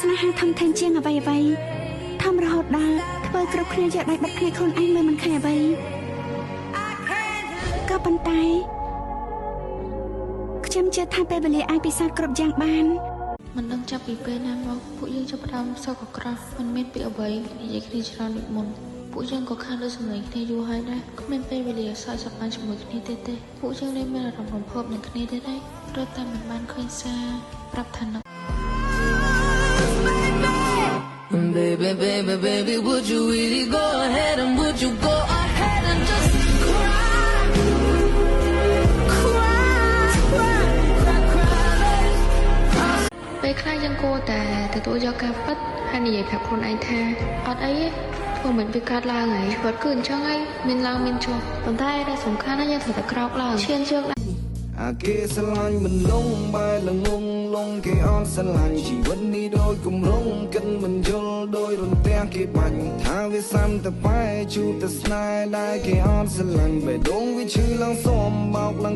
ស្នេហាធំធេងជាងអ្វីធំរហូតដល់ធ្វើគ្រប់គ្នាយកដៃបិទគ្នាខ្លួនឯងមើលមិនឃើញអ្វីក៏ប៉ុន្តែខ្ញុំជឿថាពេលវេលាអាចពិសោធន៍គ្រប់យ៉ាងបានមិនដឹងចាប់ពីពេលណាមកពួកយើងចាប់ផ្ដើមសោកក្រោះមិនមានពីអ្វីនិយាយគ្នាច្រើនដូចមុនពួកយើងក៏ខានលើសម្លេងគ្នាយូរហើយដែរគ្មានពេលវេលាសើចសប្បាយជាមួយគ្នាទេពួកយើងលែងមានអារម្មណ៍រំភើបនឹងគ្នាទេព្រោះតែមិនបានឃើញសារប្រាប់ថានឹងBaby, would you really go ahead and would you go ahead and just cry? ពេលខ្លះយើងគួរតែទទួលយកការពិតហើយនិយាយប្រាប់ខ្លួនឯងថាអត់អីទេធ្វើមិនវាកើតឡើងហើយជីវិតគឺអញ្ចឹងហើយមានឡើងមានចុះប៉ុន្តែដែលសំខាន់ណាស់យើងត្រូវតែក្រោកឡើងឈានជើងអាគេស្រឡាញ់មិនលងបែរលងងគេអត់ស្រឡាញ់ជីវិតនេះដូចគម្រងគិនមិនយល់ដោយរន្ទះគេបាញ់ថាវាសំតែបែជូតតែស្នេហ៍ដែលគេអត់ស្រឡាញ់បេះដូងវាឈឺឡើងសមបោកឡើង